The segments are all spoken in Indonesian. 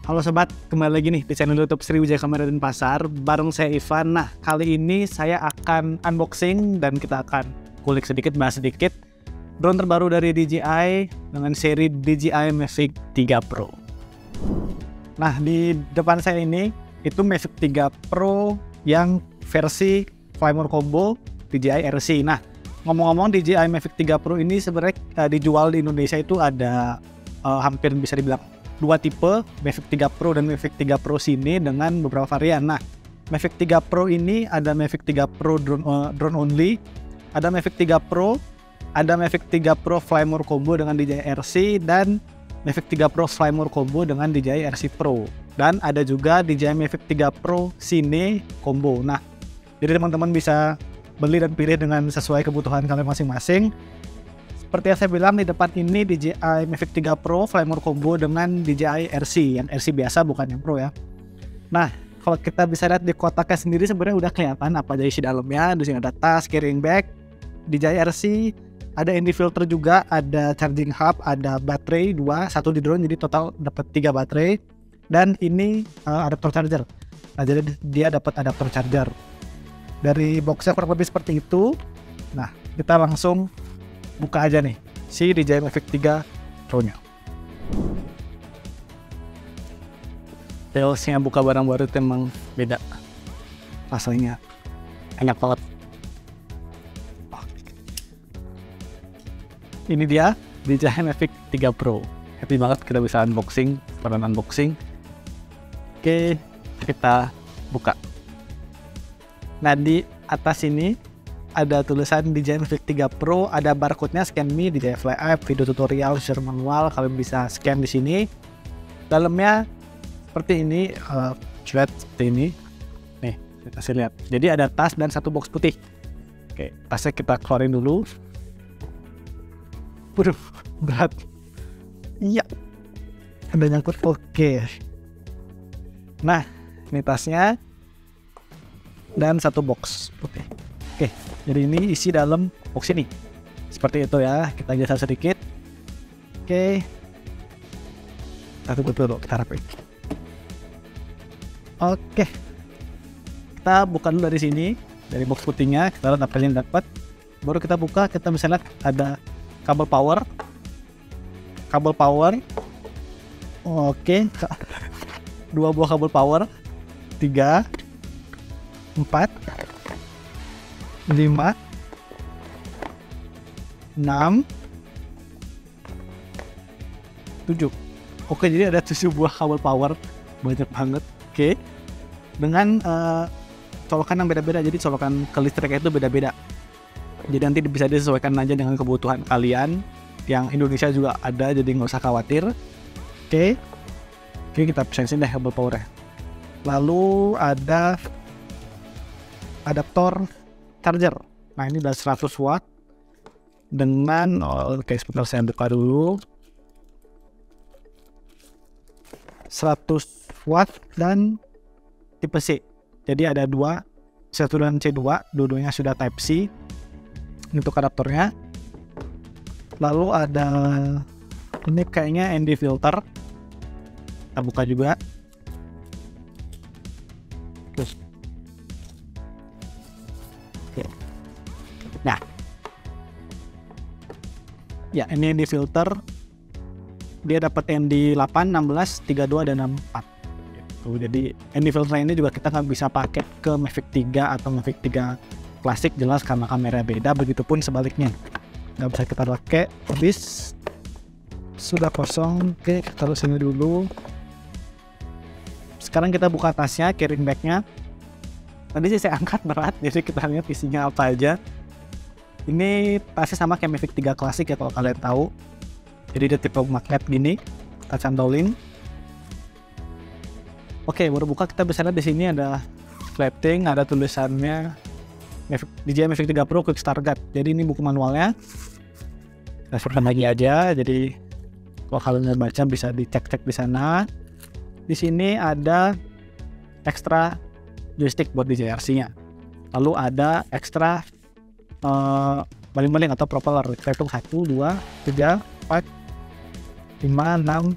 Halo sobat, kembali lagi nih di channel YouTube Sriwijaya Kamera dan Pasar bareng saya Ivan. Nah, kali ini saya akan unboxing dan kita akan kulik sedikit, bahas sedikit drone terbaru dari DJI dengan seri DJI Mavic 3 Pro. Nah, di depan saya ini itu Mavic 3 Pro yang versi Fly More Combo DJI RC. Nah, ngomong-ngomong DJI Mavic 3 Pro ini sebenarnya dijual di Indonesia itu ada hampir bisa dibilang dua tipe, Mavic 3 Pro dan Mavic 3 Pro Cine dengan beberapa varian. Nah, Mavic 3 Pro ini ada Mavic 3 Pro drone only, ada Mavic 3 Pro, ada Mavic 3 Pro Fly More Combo dengan DJI RC, dan Mavic 3 Pro Fly More Combo dengan DJI RC Pro. Dan ada juga DJI Mavic 3 Pro Cine Combo. Nah, jadi teman-teman bisa beli dan pilih dengan sesuai kebutuhan kalian masing-masing. Seperti yang saya bilang, di depan ini DJI Mavic 3 Pro Fly More Combo dengan DJI RC, yang RC biasa bukan yang Pro ya. Nah, kalau kita bisa lihat di kotaknya sendiri sebenarnya udah kelihatan apa aja isi dalamnya. Di sini ada tas, carrying bag, DJI RC, ada ND filter juga, ada charging hub, ada baterai 2, satu di drone, jadi total dapat 3 baterai. Dan ini adaptor charger. Nah, jadi dia dapat adaptor charger. Dari boxnya kurang lebih seperti itu. Nah, kita langsung buka aja nih si DJI Mavic 3 Pro nya. Salesnya buka barang baru itu emang beda, rasanya enak banget. Ini dia DJI Mavic 3 Pro. Happy banget kita bisa unboxing, peran unboxing. Oke, kita buka. Nah, di atas ini ada tulisan DJI Mavic 3 Pro, ada barcode-nya, scan me, DJI Fly App, video tutorial, share manual, kalian bisa scan di sini. Dalamnya seperti ini, lihat seperti ini. Nih, kita kasih lihat. Jadi ada tas dan satu box putih. Oke, tasnya kita keluarin dulu. Waduh, berat. Iya, ada nyangkut. Oke. Nah, ini tasnya dan satu box putih. Oke, jadi ini isi dalam box ini seperti itu ya. Kita geser sedikit. Oke, kita tutup dulu, kita rapin. Oke, kita buka dulu dari sini, dari box putihnya. Kita lihat apa yang dapat. Baru kita buka, kita bisa lihat ada kabel power. Oke, 2 buah kabel power, 3, 4, 5, 6, 7. Oke, jadi ada 7 buah kabel power, banyak banget. Oke, dengan colokan yang beda-beda, jadi colokan ke listriknya itu beda-beda. Jadi nanti bisa disesuaikan aja dengan kebutuhan kalian. Yang Indonesia juga ada, jadi nggak usah khawatir. Oke, kita pisahin deh kabel powernya. Lalu ada adaptor charger. Nah, ini udah 100 watt dengan oke, sebentar saya buka dulu. 100 watt dan tipe C. Jadi ada dua, C1 dan C2, dua-duanya sudah type C untuk adaptornya. Lalu ada ini kayaknya ND filter. Kita buka juga. Terus nah, ya ini ND filter, dia dapat ND 8, 16, 32 dan 64 gitu. Jadi ND filter ini juga kita nggak bisa pakai ke Mavic 3 atau Mavic 3 klasik, jelas karena kamera beda. Begitupun sebaliknya nggak bisa kita pakai. Habis sudah kosong. Oke, kita taruh sini dulu. Sekarang kita buka tasnya, carrying bagnya. Tadi sih saya angkat berat, jadi kita lihat isinya apa aja. Ini tasnya sama kayak Mavic 3 klasik ya, kalau kalian tahu. Jadi dia tipe magnet gini, kita cantolin. Oke, baru buka kita bisa lihat di sini ada flapping, ada tulisannya DJI Mavic 3 Pro Quick Start Guide. Jadi ini buku manualnya. Kita simpan lagi aja. Jadi kalau kalian baca bisa dicek-cek di sana. Di sini ada ekstra joystick buat DJI RC-nya. Lalu ada ekstra baling-baling atau propeller. Kita hitung 1, 2, 3, 4, 5, 6,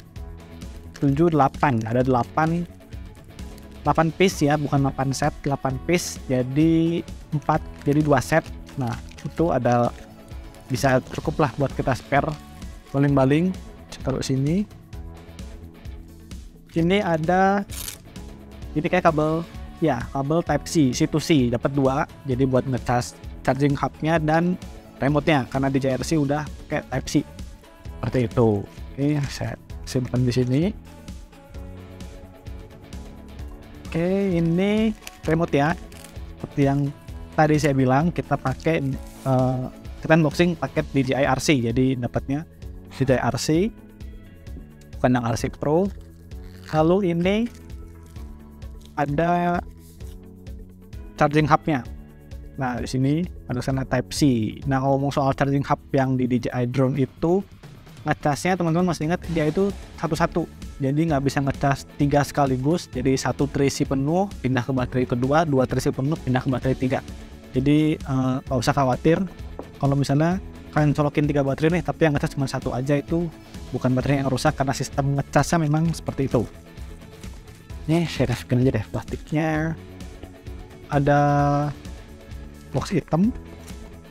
7, 8. Ada 8 piece ya, bukan 8 set, 8 piece. Jadi 2 set. Nah, itu ada bisa cukup lah buat kita spare baling-baling. Taruh sini. Ini ada kayak kabel Type C to C, dapat 2. Jadi buat ngecas charging hub-nya dan remote-nya, karena di JRC udah kayak Type C. Seperti itu. Oke, saya simpan di sini. Oke, ini remote ya. Seperti yang tadi saya bilang, kita pakai kita unboxing paket DJI RC. Jadi dapatnya DJI RC, bukan yang RC Pro. Lalu ini ada charging hub-nya. Nah, di sini ada sana Type C. Nah, ngomong soal charging hub yang di DJI drone itu, ngecasnya teman-teman masih ingat dia itu satu-satu. Jadi nggak bisa ngecas 3 sekaligus. Jadi 1 terisi penuh, pindah ke baterai kedua, 2 terisi penuh, pindah ke baterai 3. Jadi nggak usah khawatir kalau misalnya kalian colokin 3 baterai nih, tapi yang ngecas cuma 1 aja, itu bukan baterai yang rusak, karena sistem ngecasnya memang seperti itu. Nih, saya kasihkan aja deh plastiknya. Ada box hitam,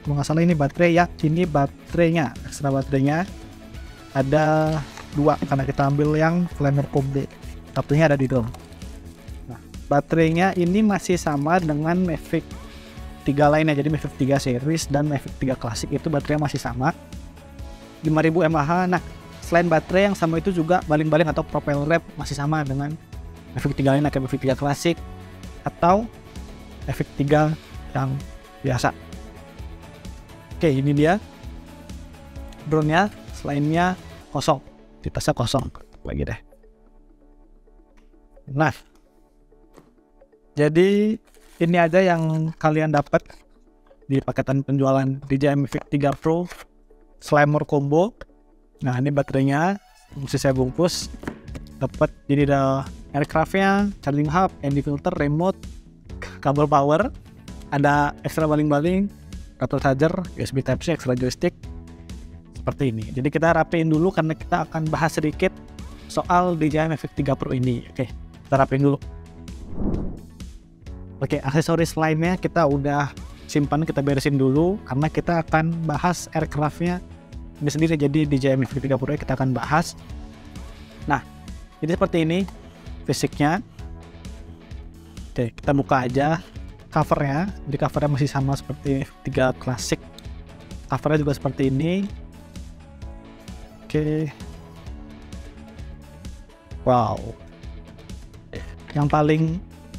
kalau nggak salah ini baterai ya. Ini baterainya, ekstra baterainya ada 2 karena kita ambil yang Flamer Combo. Satunya ada di dalam. Nah, baterainya ini masih sama dengan Mavic 3 lainnya. Jadi Mavic 3 series dan Mavic 3 Classic itu baterainya masih sama 5000 mAh. Nah, selain baterai yang sama itu juga baling-baling atau propeller wrap masih sama dengan Mavic 3 lainnya, kayak Mavic 3 Classic atau Mavic 3 yang biasa. Oke, ini dia drone-nya. Selainnya kosong, di tasnya kosong lagi deh. Nah, jadi ini aja yang kalian dapat di paketan penjualan DJI Mavic 3 Pro Slammer Combo. Nah, ini baterainya mesti saya bungkus. Dapat jadi ada aircraftnya, charging hub, ND filter, remote, kabel power, ada ekstra baling-baling, kabel charger, USB Type-C, ekstra joystick. Seperti ini. Jadi kita rapiin dulu karena kita akan bahas sedikit soal DJI Mavic 3 Pro ini. Oke, kita rapiin dulu. Oke, aksesoris lainnya kita udah simpan, kita beresin dulu karena kita akan bahas aircraftnya ini sendiri. Jadi DJI Mavic 3 Pro kita akan bahas. Nah, jadi seperti ini fisiknya. Oke, kita buka aja covernya. Jadi covernya masih sama seperti Mavic 3 Classic. Covernya juga seperti ini. Oke. Wow. Yang paling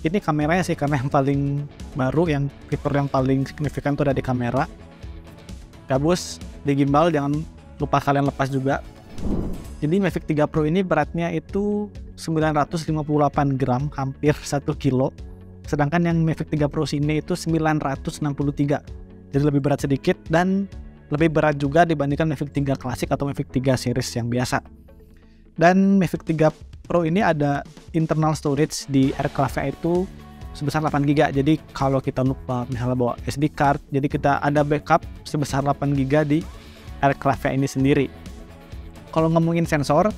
ini kameranya sih, karena yang paling baru, yang fitur yang paling signifikan tuh ada di kamera. Gabus di gimbal, jangan lupa kalian lepas juga. Jadi Mavic 3 Pro ini beratnya itu 958 gram, hampir 1 kilo. Sedangkan yang Mavic 3 Pro sini itu 963. Jadi lebih berat sedikit dan lebih berat juga dibandingkan Mavic 3 Classic atau Mavic 3 series yang biasa. Dan Mavic 3 Pro ini ada internal storage di aircraft-nya itu sebesar 8GB. Jadi kalau kita lupa misalnya bawa SD card, jadi kita ada backup sebesar 8GB di aircraft-nya ini sendiri. Kalau ngomongin sensor,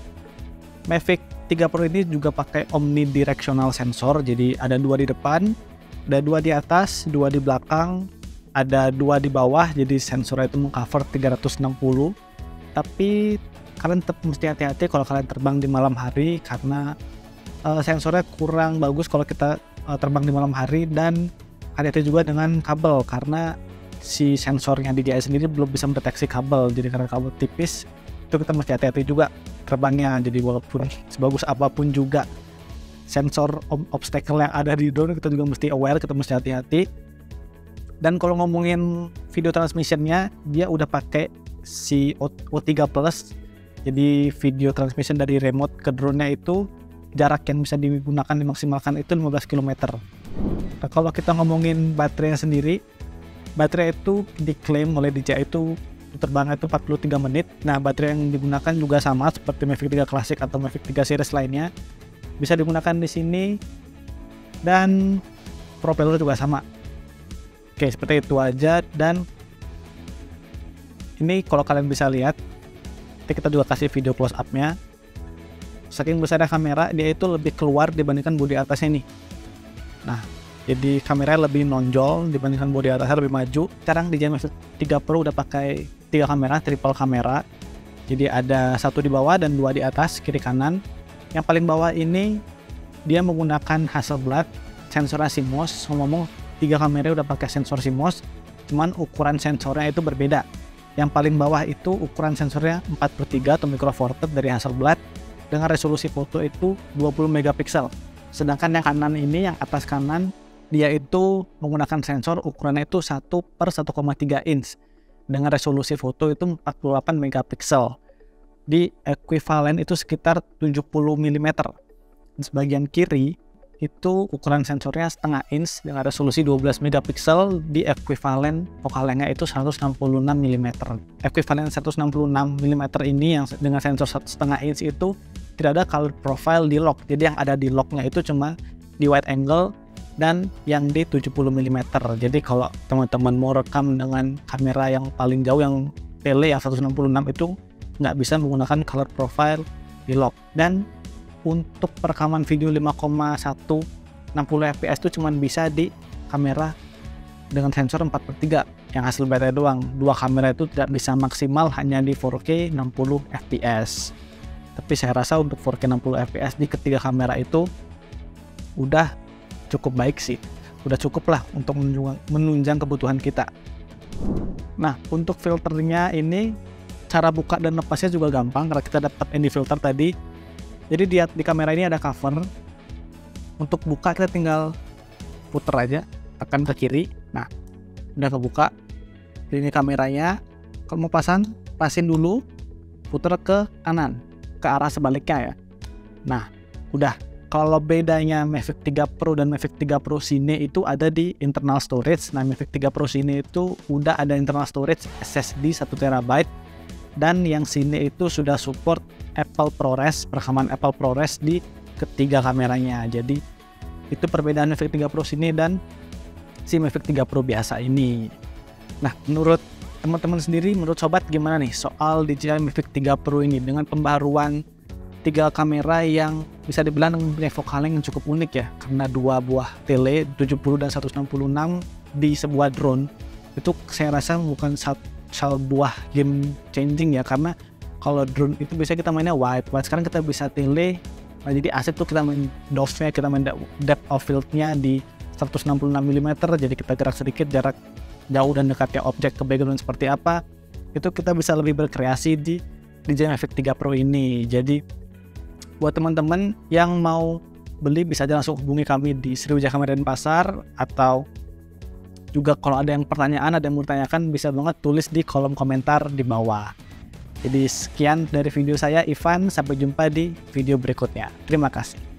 Mavic 3 Pro ini juga pakai omnidirectional sensor. Jadi ada 2 di depan, ada 2 di atas, 2 di belakang, ada 2 di bawah. Jadi sensornya itu mengcover 360. Tapi kalian tetap mesti hati-hati kalau kalian terbang di malam hari, karena sensornya kurang bagus kalau kita terbang di malam hari. Dan hati-hati juga dengan kabel, karena si sensornya DJI sendiri belum bisa mendeteksi kabel. Jadi karena kabel tipis, itu kita mesti hati-hati juga terbangnya. Jadi walaupun sebagus apapun juga sensor obstacle yang ada di drone, kita juga mesti aware, kita mesti hati-hati. Dan kalau ngomongin video transmissionnya, dia udah pakai si O3 Plus. Jadi video transmission dari remote ke drone-nya itu jarak yang bisa digunakan dimaksimalkan itu 15 km. Nah, kalau kita ngomongin baterainya sendiri, baterai itu diklaim oleh DJI itu terbangnya itu 43 menit. Nah, baterai yang digunakan juga sama seperti Mavic 3 Classic atau Mavic 3 series lainnya. Bisa digunakan di sini dan propeller juga sama. Oke, seperti itu aja. Dan ini kalau kalian bisa lihat, nanti kita juga kasih video close up-nya. saking besarnya kamera, dia itu lebih keluar dibandingkan bodi atasnya nih. Nah, jadi kameranya lebih nonjol dibandingkan bodi atasnya, lebih maju. Sekarang DJI Mavic 3 Pro udah pakai 3 kamera, triple kamera. Jadi ada satu di bawah dan 2 di atas, kiri kanan. Yang paling bawah ini dia menggunakan Hasselblad, sensornya CMOS. Ngomong-ngomong, 3 kamera udah pakai sensor CMOS, cuman ukuran sensornya itu berbeda. Yang paling bawah itu ukuran sensornya 4/3 atau micro four third dari Hasselblad dengan resolusi foto itu 20 megapiksel. Sedangkan yang kanan ini, yang atas kanan, dia itu menggunakan sensor ukurannya itu 1/1,3 inch dengan resolusi foto itu 48 megapiksel. Di ekuivalen itu sekitar 70 mm. Sebagian kiri itu ukuran sensornya setengah inch dengan resolusi 12 megapiksel, di ekuivalen focal lengthnya itu 166 mm. Ekuivalen 166 mm ini yang dengan sensor setengah inch itu tidak ada color profile di lock. Jadi yang ada di locknya itu cuma di wide angle dan yang di 70 mm. Jadi kalau teman-teman mau rekam dengan kamera yang paling jauh, yang tele yang 166 itu nggak bisa menggunakan color profile di lock. Dan untuk perekaman video 5,1 60 fps itu cuma bisa di kamera dengan sensor 4/3 yang hasil beta doang. Dua kamera itu tidak bisa maksimal hanya di 4K 60 fps. Tapi saya rasa untuk 4K 60 fps di ketiga kamera itu udah cukup baik sih. Udah cukup lah untuk menunjang kebutuhan kita. Nah, untuk filternya ini cara buka dan lepasnya juga gampang karena kita dapat ND filter tadi. Jadi di kamera ini ada cover. Untuk buka kita tinggal puter aja, tekan ke kiri. Nah, udah kebuka. Ini kameranya. Kalau mau pasin dulu, puter ke kanan, ke arah sebaliknya ya. Nah, udah. Kalau bedanya Mavic 3 Pro dan Mavic 3 Pro Cine itu ada di internal storage. Nah, Mavic 3 Pro Cine itu udah ada internal storage SSD 1 TB. Dan yang Cine itu sudah support Apple ProRes, perekaman Apple ProRes di ketiga kameranya. Jadi itu perbedaan Mavic 3 Pro Cine dan si Mavic 3 Pro biasa ini. Nah, menurut teman-teman sendiri, menurut sobat gimana nih soal DJI Mavic 3 Pro ini dengan pembaruan 3 kamera yang bisa dibilang punya focal length yang cukup unik ya, karena 2 buah tele 70 dan 166 di sebuah drone. Itu saya rasa bukan sebuah game changing ya, karena kalau drone itu biasanya kita mainnya wide. Sekarang kita bisa tele. Nah, jadi aset tuh kita main dove-nya, kita main depth of field-nya di 166 mm. Jadi kita gerak sedikit, jarak jauh dan dekatnya objek ke background seperti apa, itu kita bisa lebih berkreasi di DJI Mavic 3 Pro ini. Jadi buat teman-teman yang mau beli bisa aja langsung hubungi kami di Sriwijaya Kamera Denpasar, atau juga kalau ada yang pertanyaan, ada yang mau tanyakan, bisa banget tulis di kolom komentar di bawah. Jadi sekian dari video saya, Ivan. Sampai jumpa di video berikutnya. Terima kasih.